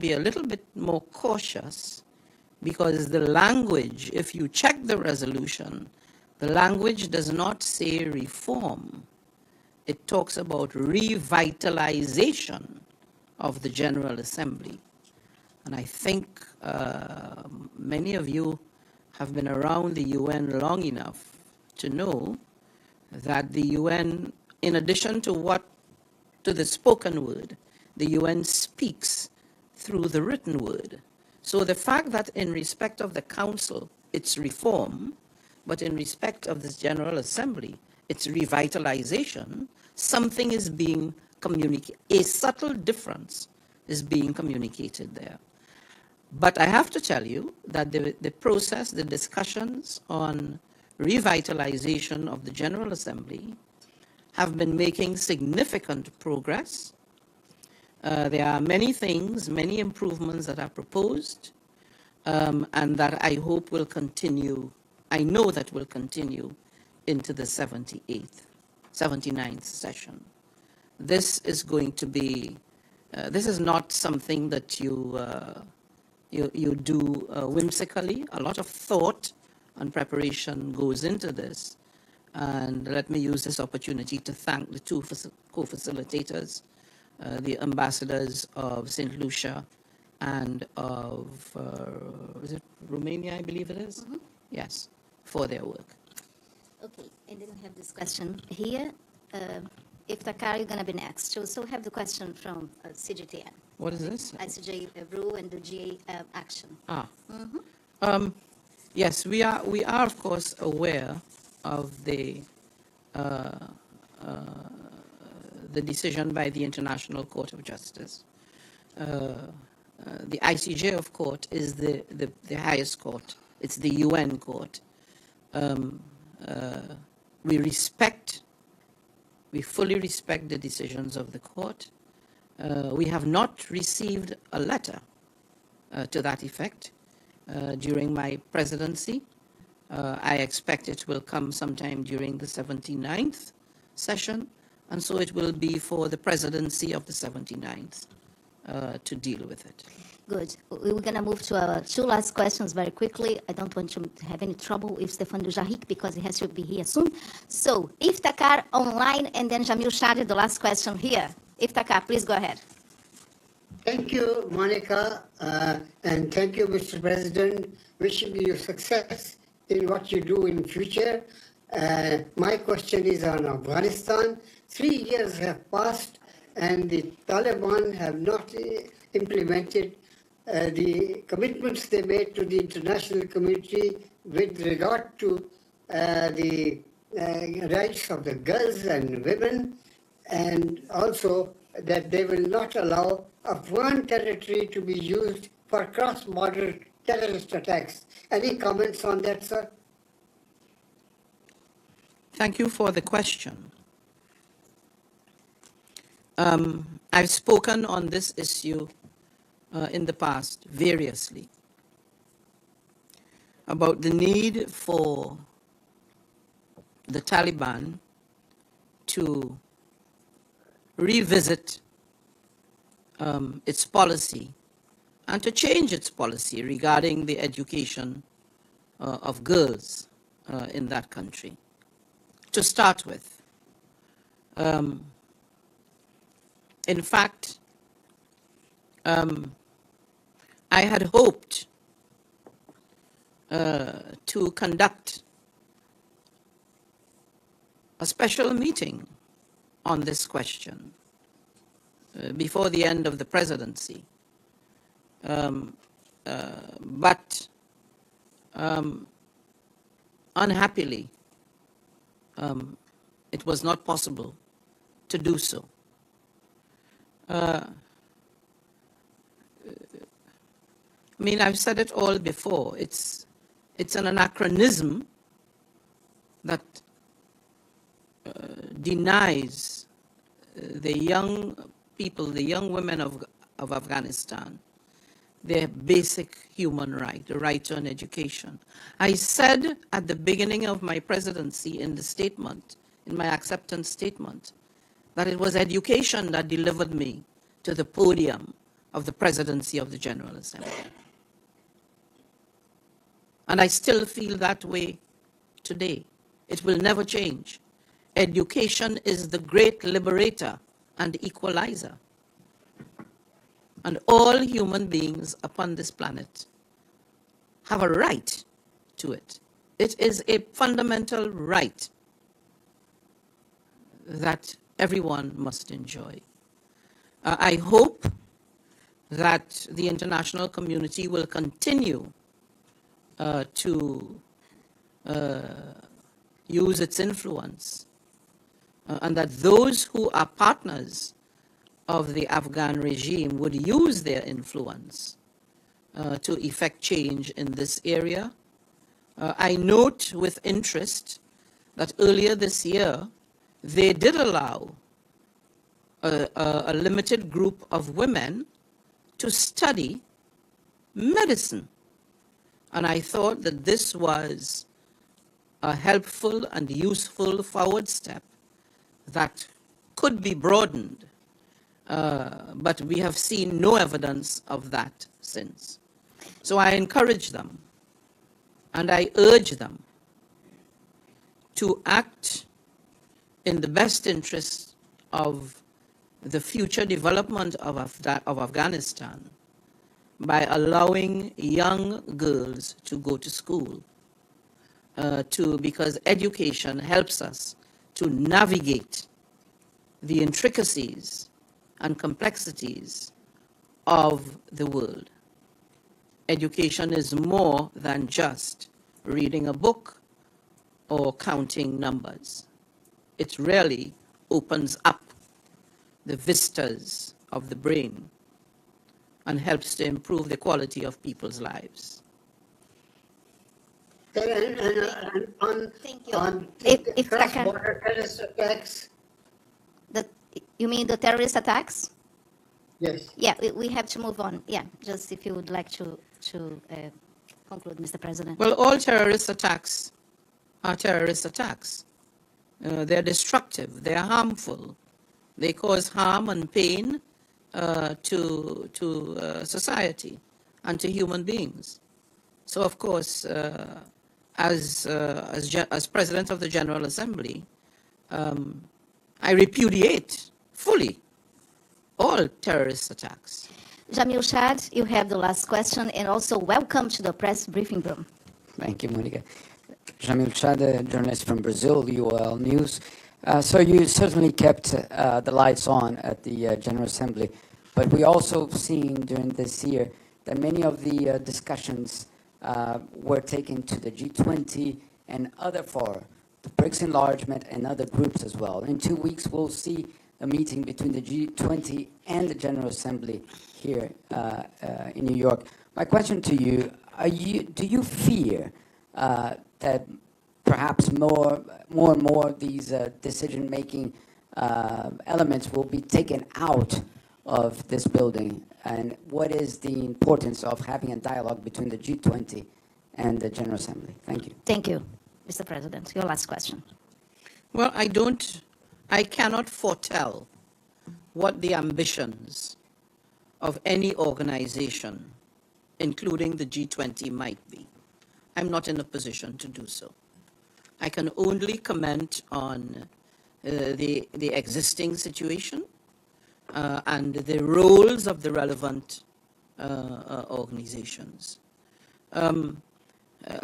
be a little bit more cautious, because the language, if you check the resolution, the language does not say reform. It talks about revitalization of the General Assembly. And I think many of you have been around the UN long enough to know that the UN, in addition to the spoken word, the UN speaks through the written word. So the fact that in respect of the Council, it's reform, but in respect of this General Assembly, it's revitalization, something is being communicated, a subtle difference is being communicated there. But I have to tell you that the process, the discussions on revitalization of the General Assembly have been making significant progress. There are many things, many improvements that are proposed, and that I hope will continue, I know that will continue into the 79th session. This is going to be, this is not something that you do whimsically. A lot of thought and preparation goes into this. And let me use this opportunity to thank the two co-facilitators, the ambassadors of St. Lucia and of, is it Romania, I believe it is? Mm-hmm. Yes, for their work. Okay, and then we have this question here. If Takar, you're going to be next. We also have the question from CGTN. What is this? ICJ Brew and the GA Action. Yes, we are of course aware of the decision by the International Court of Justice. The ICJ, of course, is the highest court. It's the UN court. We fully respect the decisions of the court. We have not received a letter to that effect during my presidency. I expect it will come sometime during the 79th session, and so it will be for the presidency of the 79th to deal with it. Good. We're going to move to our two last questions very quickly. I don't want to have any trouble with Stéphane Dujarric because he has to be here soon. So, Iftikhar online, and then Jamil Shadi, the last question here. Iftikhar, please go ahead. Thank you, Monica, and thank you, Mr. President. Wishing you success in what you do in future. My question is on Afghanistan. 3 years have passed, and the Taliban have not implemented the commitments they made to the international community with regard to the rights of the girls and women, and also that they will not allow Afghan territory to be used for cross-border terrorist attacks. Any comments on that, sir? Thank you for the question. I've spoken on this issue in the past variously about the need for the Taliban to revisit its policy and to change its policy regarding the education of girls in that country. To start with, in fact, I had hoped to conduct a special meeting on this question before the end of the presidency. But unhappily, it was not possible to do so. I mean, I've said it all before. It's an anachronism that denies the young people, the young women of Afghanistan, their basic human right, the right to an education. I said at the beginning of my presidency in the statement, in my acceptance statement, that it was education that delivered me to the podium of the presidency of the General Assembly. And I still feel that way today. It will never change. Education is the great liberator and equalizer. And all human beings upon this planet have a right to it. It is a fundamental right that everyone must enjoy. I hope that the international community will continue to use its influence, and that those who are partners of the Afghan regime would use their influence to effect change in this area. I note with interest that earlier this year, they did allow a limited group of women to study medicine. And I thought that this was a helpful and useful forward step that could be broadened, but we have seen no evidence of that since. So I encourage them and I urge them to act in the best interest of the future development of Afghanistan by allowing young girls to go to school, because education helps us to navigate the intricacies and complexities of the world. Education is more than just reading a book or counting numbers. It really opens up the vistas of the brain and helps to improve the quality of people's lives. Thank you. On If cross-border terrorist attacks. You mean the terrorist attacks? Yes. Yeah, we have to move on. Yeah, just if you would like to conclude, Mr. President. Well, all terrorist attacks are terrorist attacks. They're destructive, they're harmful. They cause harm and pain to society and to human beings. So, of course, as President of the General Assembly, I repudiate fully all terrorist attacks. Jamil Shad, you have the last question, and also welcome to the press briefing room. Thank you, Monica. Jamil Shad, a journalist from Brazil, UOL News. So you certainly kept the lights on at the General Assembly, but we also seen during this year that many of the discussions were taken to the G20 and other fora, the BRICS enlargement and other groups as well. In 2 weeks, we'll see a meeting between the G20 and the General Assembly here in New York. My question to you, do you fear that perhaps more and more of these decision-making elements will be taken out of this building? And what is the importance of having a dialogue between the G20 and the General Assembly? Thank you. Thank you, Mr. President. Your last question. Well, I cannot foretell what the ambitions of any organization, including the G20, might be. I'm not in a position to do so. I can only comment on the existing situation and the roles of the relevant organizations.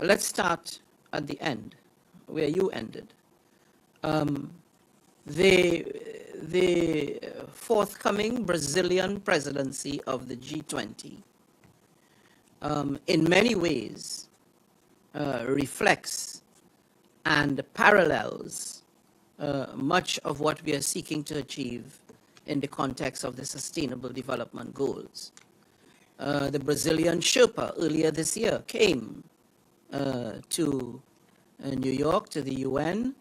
Let's start at the end, where you ended. The forthcoming Brazilian presidency of the G20 in many ways reflects and parallels much of what we are seeking to achieve in the context of the Sustainable Development Goals. The Brazilian Sherpa earlier this year came to New York, to the UN,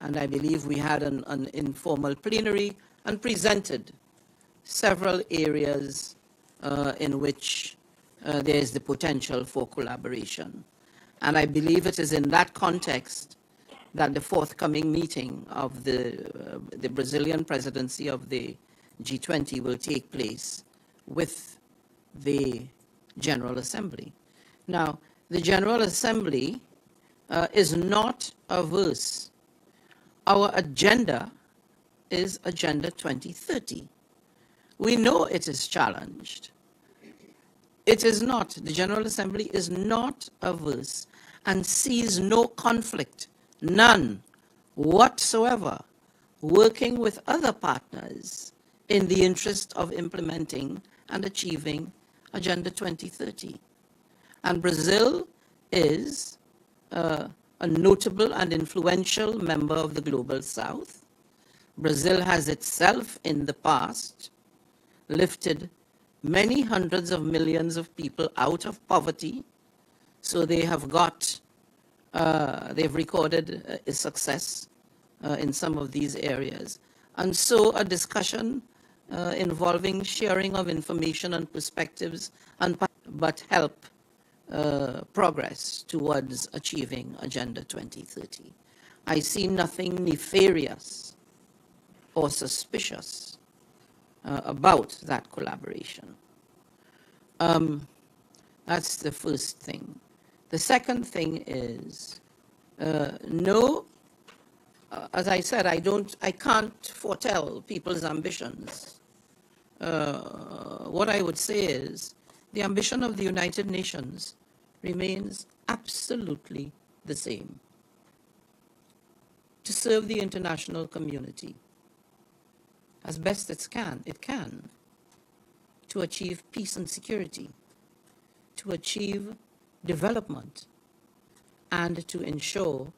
and I believe we had an informal plenary and presented several areas in which there is the potential for collaboration. And I believe it is in that context that the forthcoming meeting of the Brazilian presidency of the G20 will take place with the General Assembly. Now, the General Assembly is not averse. Our agenda is Agenda 2030. We know it is challenged. It is not, the General Assembly is not averse and sees no conflict, none whatsoever, working with other partners in the interest of implementing and achieving Agenda 2030. And Brazil is a notable and influential member of the Global South. Brazil has itself in the past lifted many hundreds of millions of people out of poverty. So they have they've recorded a success in some of these areas. And so a discussion involving sharing of information and perspectives, but help progress towards achieving Agenda 2030. I see nothing nefarious or suspicious about that collaboration. That's the first thing. The second thing is, no, as I said, I can't foretell people's ambitions. What I would say is, the ambition of the United Nations remains absolutely the same: to serve the international community as best it can, to achieve peace and security, to achieve development, and to ensure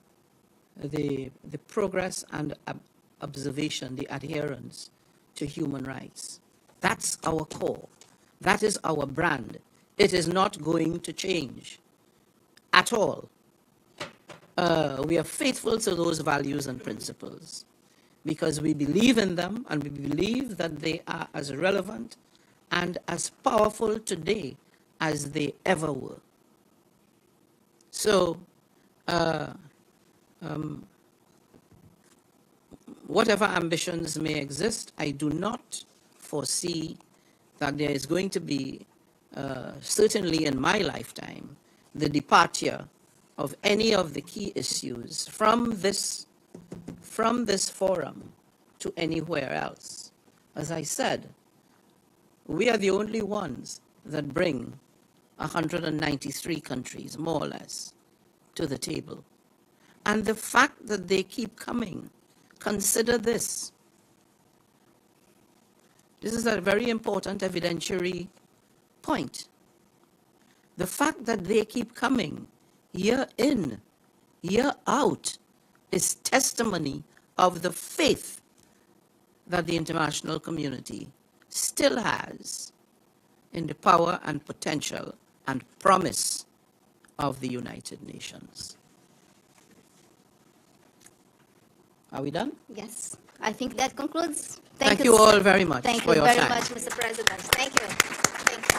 the progress and observation, the adherence to human rights. That's our core. That is our brand. It is not going to change at all. We are faithful to those values and principles because we believe in them, and we believe that they are as relevant and as powerful today as they ever were. So, whatever ambitions may exist, I do not foresee that there is going to be, certainly in my lifetime, the departure of any of the key issues from this forum to anywhere else. As I said, we are the only ones that bring 193 countries, more or less, to the table. And the fact that they keep coming, consider this. This is a very important evidentiary point. The fact that they keep coming year in, year out, is testimony of the faith that the international community still has in the power and potential and promise of the United Nations. Are we done? Yes, I think that concludes. Thank you all very much for your time. Thank you very much, Mr. President. Thank you. Thank you.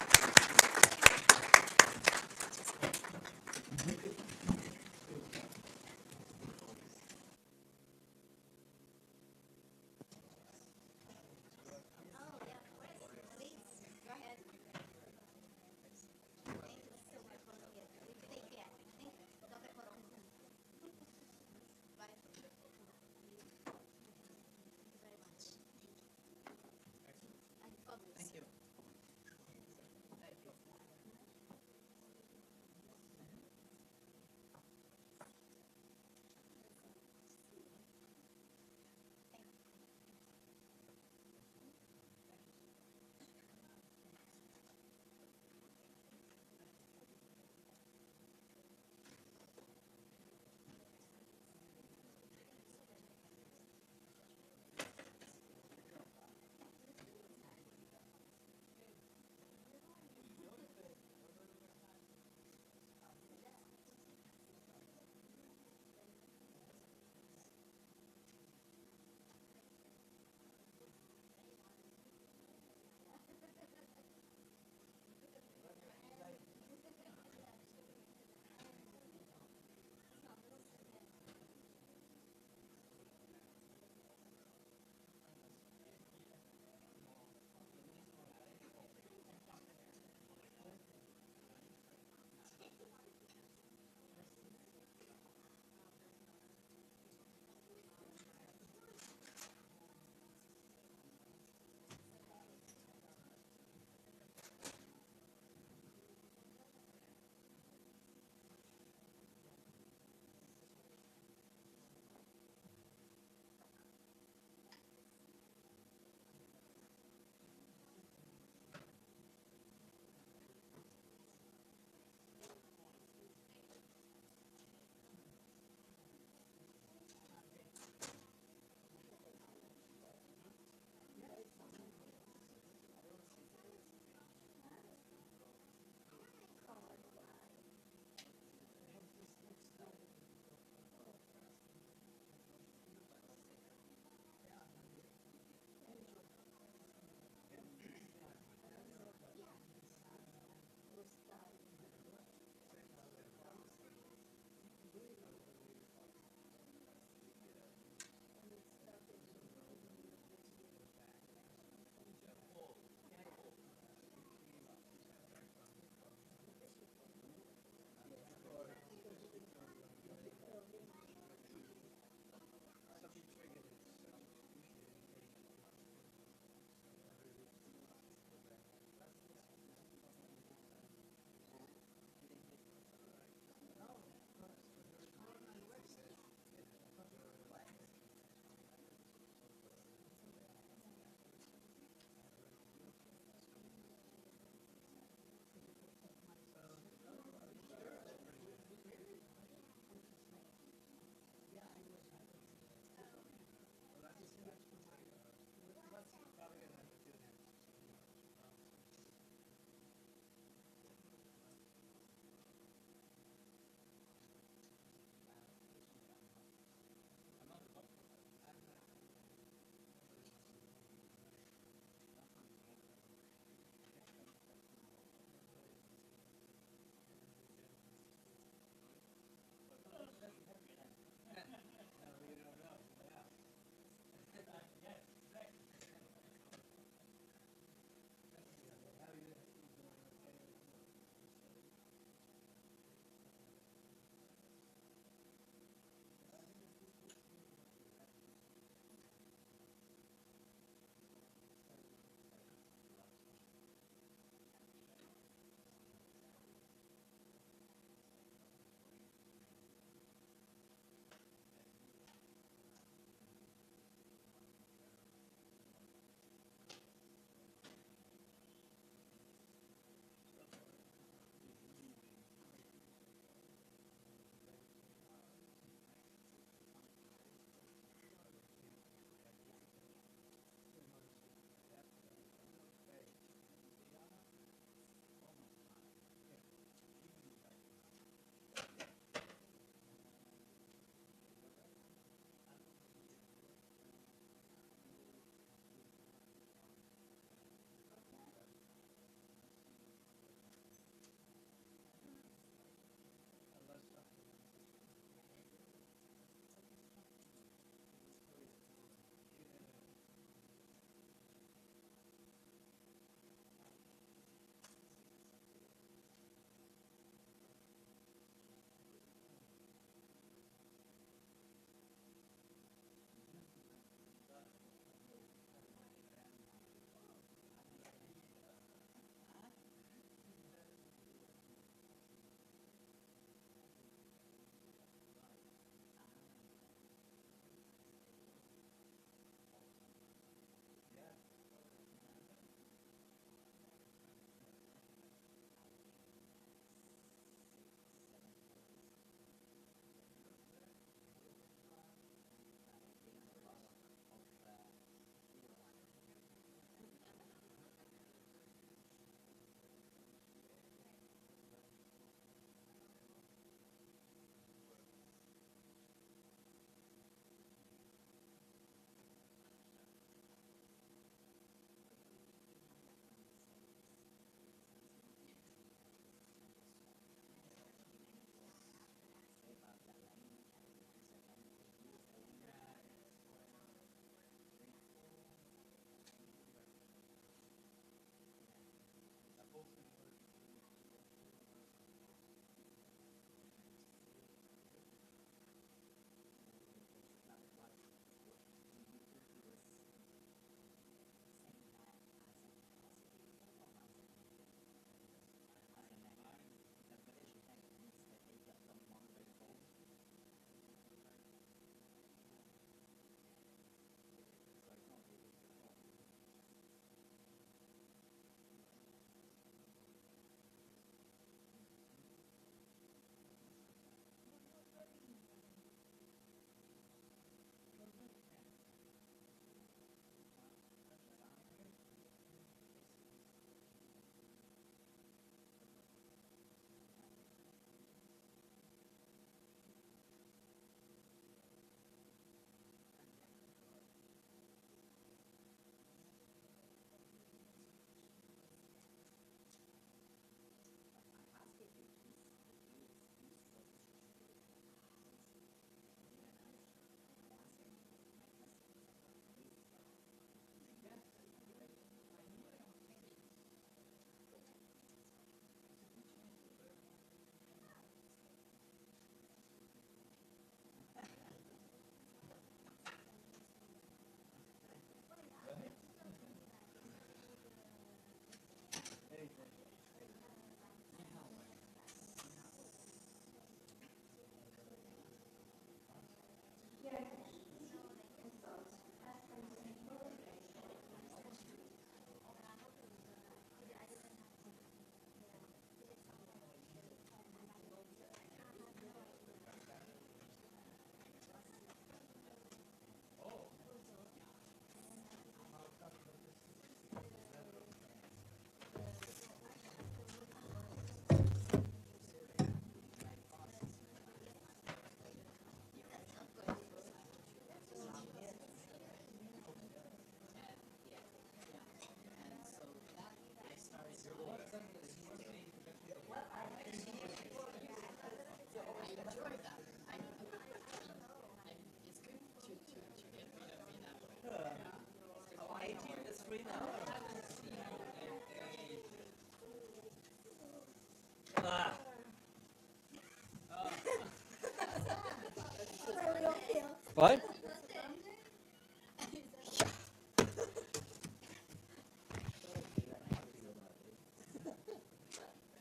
What?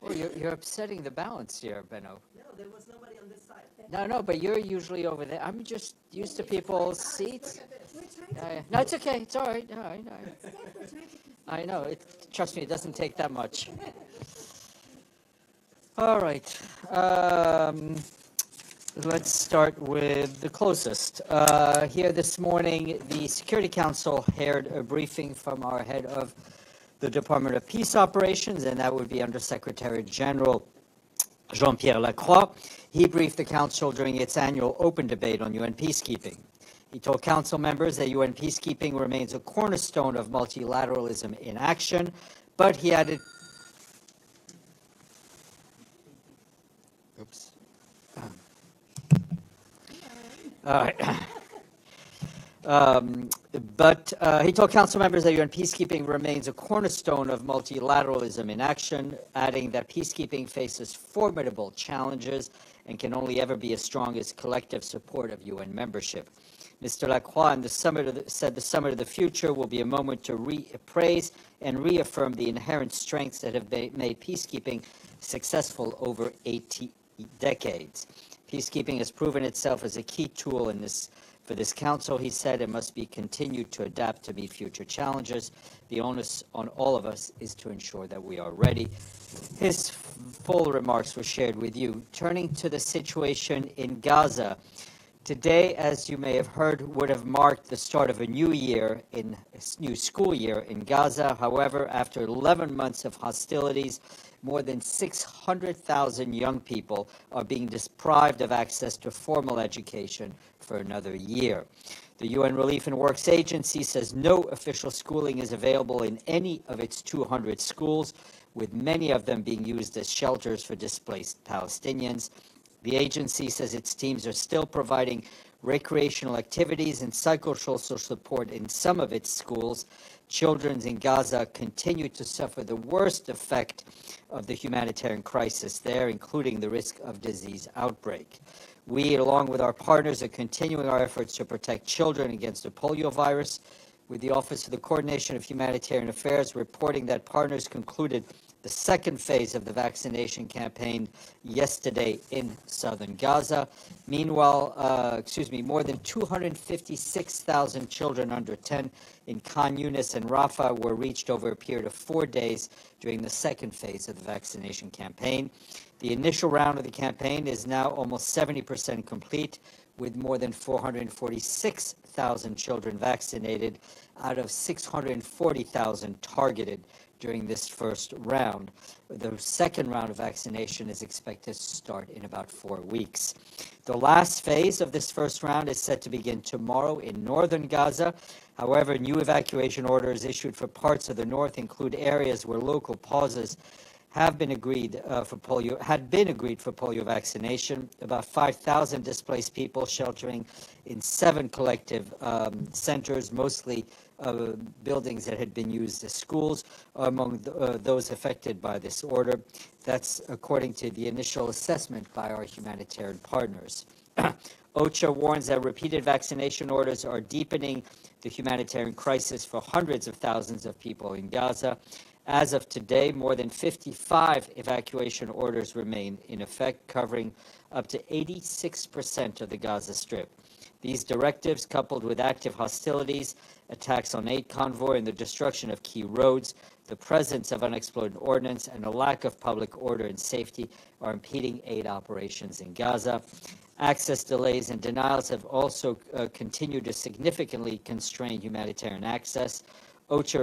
Well, you're upsetting the balance here, Benno. No, there was nobody on this side. No, but you're usually over there. I'm just used to people's seats. No, it's okay. It's all right. All right, all right. I know. Trust me, it doesn't take that much. All right. Let's start with the closest. Here this morning, the Security Council heard a briefing from our head of the Department of Peace Operations, and that would be Under Secretary General Jean-Pierre Lacroix. He briefed the Council during its annual open debate on UN peacekeeping. He told Council members that UN peacekeeping remains a cornerstone of multilateralism in action, but he added... Oops. All right. But he told Council members that UN peacekeeping remains a cornerstone of multilateralism in action, adding that peacekeeping faces formidable challenges and can only ever be as strong as collective support of UN membership. Mr. Lacroix said the Summit of the Future will be a moment to reappraise and reaffirm the inherent strengths that have made peacekeeping successful over 80 decades. Peacekeeping has proven itself as a key tool for this Council. He said it must be continued to adapt to meet future challenges. The onus on all of us is to ensure that we are ready. His full remarks were shared with you. Turning to the situation in Gaza, today, as you may have heard, would have marked the start of a new school year in Gaza. However, after 11 months of hostilities, more than 600,000 young people are being deprived of access to formal education for another year. The UN Relief and Works Agency says no official schooling is available in any of its 200 schools, with many of them being used as shelters for displaced Palestinians. The agency says its teams are still providing recreational activities and psychosocial support in some of its schools. Children in Gaza continue to suffer the worst effect of the humanitarian crisis there, including the risk of disease outbreak. We, along with our partners, are continuing our efforts to protect children against the polio virus, with the Office of the Coordination of Humanitarian Affairs reporting that partners concluded the second phase of the vaccination campaign yesterday in southern Gaza. Meanwhile, more than 256,000 children under 10 in Khan Yunis and Rafah were reached over a period of 4 days during the second phase of the vaccination campaign. The initial round of the campaign is now almost 70% complete, with more than 446,000 children vaccinated out of 640,000 targeted during this first round. The second round of vaccination is expected to start in about 4 weeks. The last phase of this first round is set to begin tomorrow in northern Gaza. However, new evacuation orders issued for parts of the north include areas where local pauses had been agreed for polio vaccination. About 5,000 displaced people sheltering in 7 collective centers, mostly buildings that had been used as schools, are among those affected by this order. That's according to the initial assessment by our humanitarian partners. OCHA warns that repeated vaccination orders are deepening the humanitarian crisis for hundreds of thousands of people in Gaza. As of today, more than 55 evacuation orders remain in effect, covering up to 86% of the Gaza Strip. These directives, coupled with active hostilities, attacks on aid convoy, and the destruction of key roads, the presence of unexploded ordnance, and a lack of public order and safety, are impeding aid operations in Gaza. Access delays and denials have also continued to significantly constrain humanitarian access. OCHA